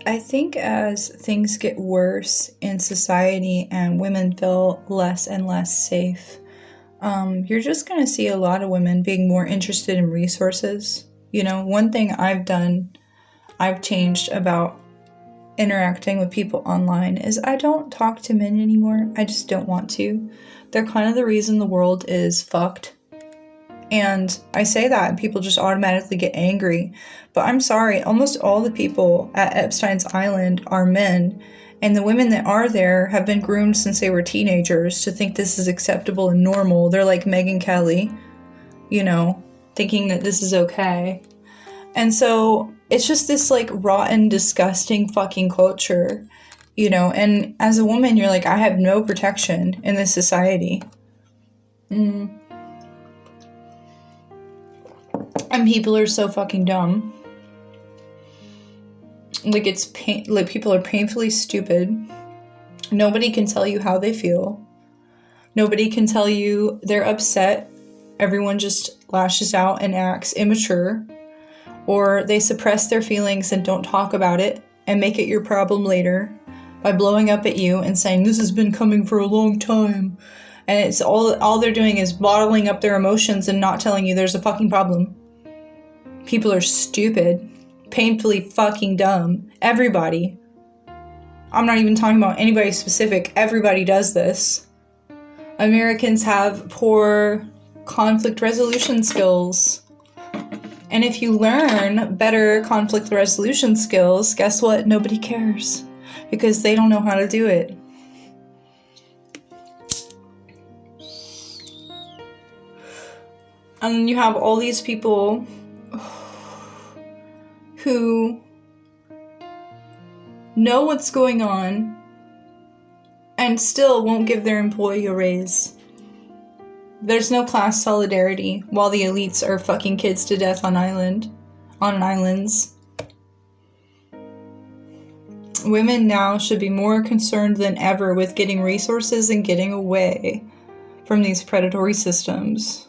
I think as things get worse in society and women feel less and less safe, you're just going to see a lot of women being more interested in resources. You know, one thing I've changed about interacting with people online is I don't talk to men anymore. I just don't want to. They're kind of the reason the world is fucked. And I say that and people just automatically get angry. But I'm sorry, almost all the people at Epstein's Island are men. And the women that are there have been groomed since they were teenagers to think this is acceptable and normal. They're like Megyn Kelly, you know, thinking that this is okay. And so it's just this like rotten, disgusting fucking culture, you know. And as a woman, you're like, I have no protection in this society. And people are so fucking dumb. Like like people are painfully stupid. Nobody can tell you how they feel. Nobody can tell you they're upset. Everyone just lashes out and acts immature. Or they suppress their feelings and don't talk about it and make it your problem later by blowing up at you and saying, this has been coming for a long time. And it's all they're doing is bottling up their emotions and not telling you there's a fucking problem. People are stupid, painfully fucking dumb. Everybody. I'm not even talking about anybody specific. Everybody does this. Americans have poor conflict resolution skills. And if you learn better conflict resolution skills, guess what? Nobody cares. Because they don't know how to do it. And you have all these people who know what's going on and still won't give their employee a raise. There's no class solidarity while the elites are fucking kids to death on islands. Women now should be more concerned than ever with getting resources and getting away from these predatory systems.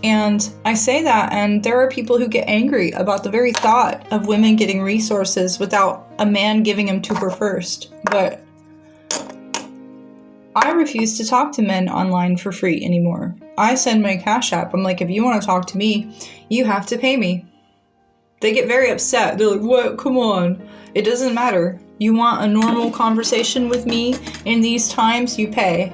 And I say that, and there are people who get angry about the very thought of women getting resources without a man giving them to her first. But I refuse to talk to men online for free anymore. I send my Cash App. I'm like, if you want to talk to me, you have to pay me. They get very upset. They're like, what? Come on. It doesn't matter. You want a normal conversation with me in these times, you pay.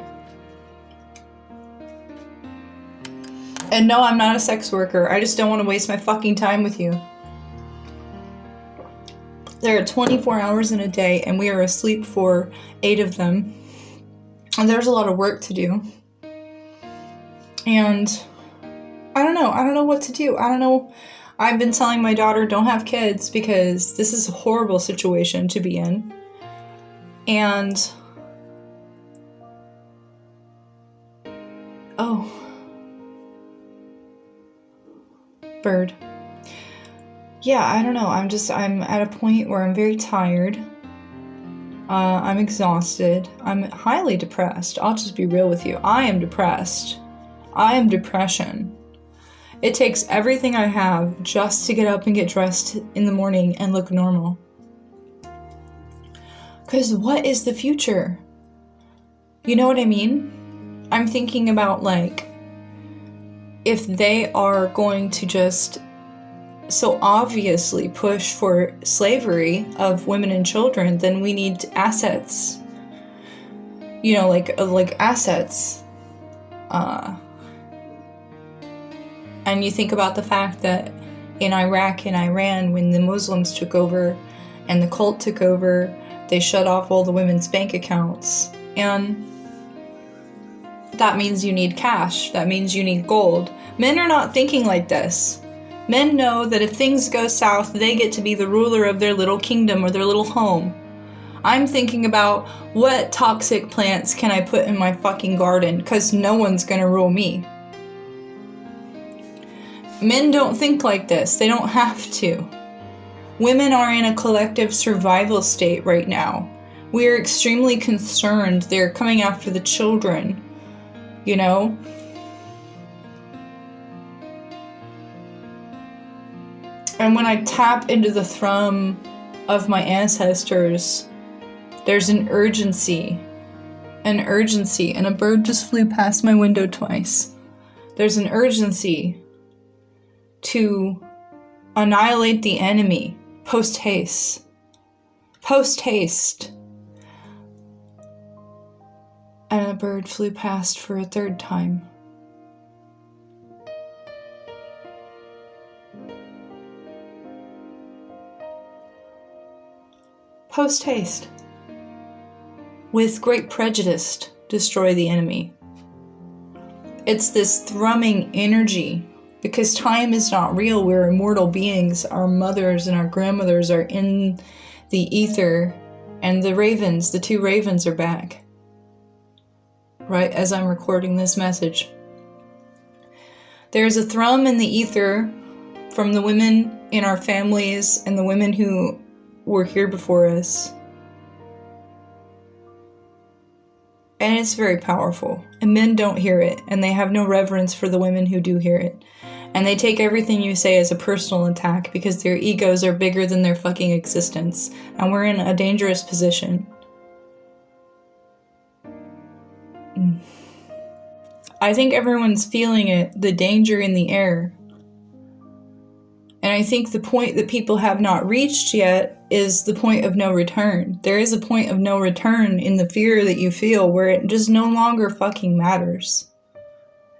And no, I'm not a sex worker. I just don't want to waste my fucking time with you. There are 24 hours in a day, and we are asleep for 8 of them. And there's a lot of work to do. And I don't know what to do. I don't know. I've been telling my daughter, don't have kids, because this is a horrible situation to be in. And bird. Yeah, I don't know. I'm at a point where I'm very tired. I'm exhausted. I'm highly depressed. I'll just be real with you. I am depressed. I am depression. It takes everything I have just to get up and get dressed in the morning and look normal. Because what is the future? You know what I mean? I'm thinking about, like, if they are going to just so obviously push for slavery of women and children, then we need assets. You know, like assets. And you think about the fact that in Iraq and Iran, when the Muslims took over and the cult took over, they shut off all the women's bank accounts. And that means you need cash. That means you need gold. Men are not thinking like this. Men know that if things go south, they get to be the ruler of their little kingdom or their little home. I'm thinking about what toxic plants can I put in my fucking garden, because no one's gonna rule me. Men don't think like this. They don't have to. Women are in a collective survival state right now. We are extremely concerned. They're coming after the children, you know? And when I tap into the thrum of my ancestors, there's an urgency, and a bird just flew past my window twice. There's an urgency to annihilate the enemy post haste. And a bird flew past for a third time. Post haste. With great prejudice, destroy the enemy. It's this thrumming energy, because time is not real. We're immortal beings. Our mothers and our grandmothers are in the ether, and the two ravens are back. Right as I'm recording this message. There's a thrum in the ether from the women in our families and the women who were here before us. And it's very powerful. And men don't hear it, and they have no reverence for the women who do hear it. And they take everything you say as a personal attack because their egos are bigger than their fucking existence. And we're in a dangerous position. I think everyone's feeling it, the danger in the air. And I think the point that people have not reached yet is the point of no return. There is a point of no return in the fear that you feel where it just no longer fucking matters.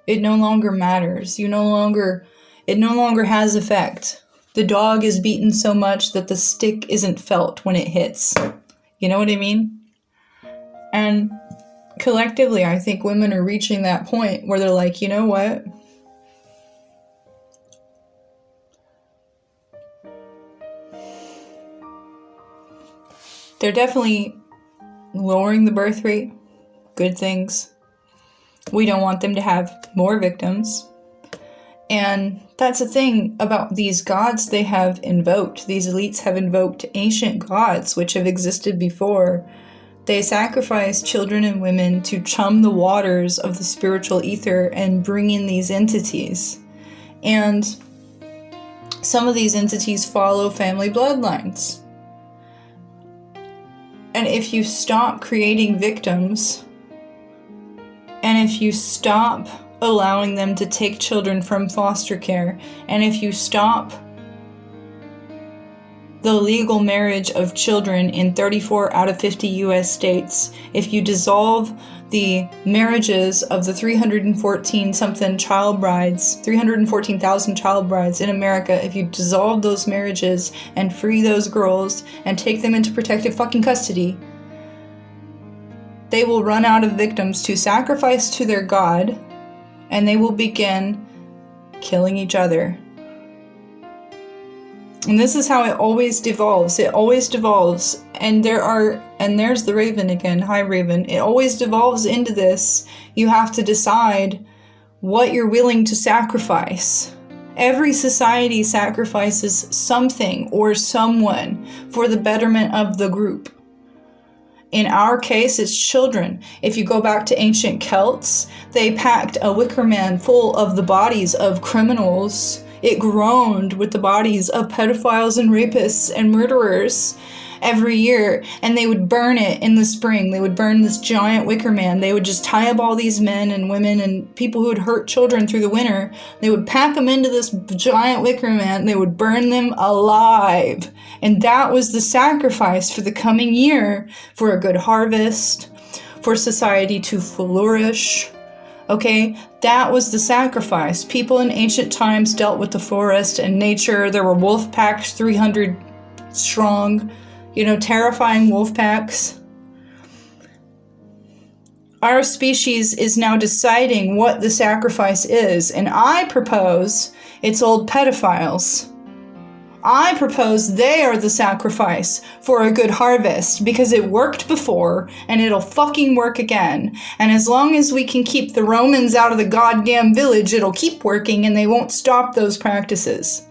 It no longer matters. It no longer has effect. The dog is beaten so much that the stick isn't felt when it hits. You know what I mean? And collectively, I think women are reaching that point where they're like, you know what? They're definitely lowering the birth rate. Good things. We don't want them to have more victims. And that's the thing about these gods they have invoked. These elites have invoked ancient gods which have existed before. They sacrifice children and women to chum the waters of the spiritual ether and bring in these entities. And some of these entities follow family bloodlines. And if you stop creating victims, and if you stop allowing them to take children from foster care, and if you stop the legal marriage of children in 34 out of 50 US states, if you dissolve the marriages of the 314,000 child brides in America, if you dissolve those marriages and free those girls and take them into protective fucking custody, they will run out of victims to sacrifice to their god, and they will begin killing each other. And this is how it always devolves. It always devolves. And there's the raven again. Hi, Raven. It always devolves into this. You have to decide what you're willing to sacrifice. Every society sacrifices something or someone for the betterment of the group. In our case, it's children. If you go back to ancient Celts, they packed a wicker man full of the bodies of criminals. It groaned with the bodies of pedophiles and rapists and murderers every year, and they would burn it in the spring. They would burn this giant wicker man. They would just tie up all these men and women and people who had hurt children through the winter. They would pack them into this giant wicker man. They would burn them alive. And that was the sacrifice for the coming year, for a good harvest, for society to flourish. Okay, that was the sacrifice. People in ancient times dealt with the forest and nature. There were wolf packs, 300 strong, terrifying wolf packs. Our species is now deciding what the sacrifice is, and I propose it's old pedophiles. I propose they are the sacrifice for a good harvest because it worked before and it'll fucking work again. And as long as we can keep the Romans out of the goddamn village, it'll keep working and they won't stop those practices.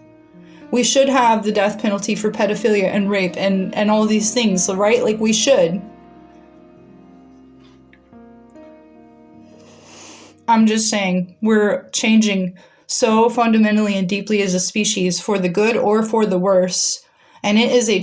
We should have the death penalty for pedophilia and rape and all these things, right? Like we should. I'm just saying, we're changing so fundamentally and deeply as a species for the good or for the worse. And it is a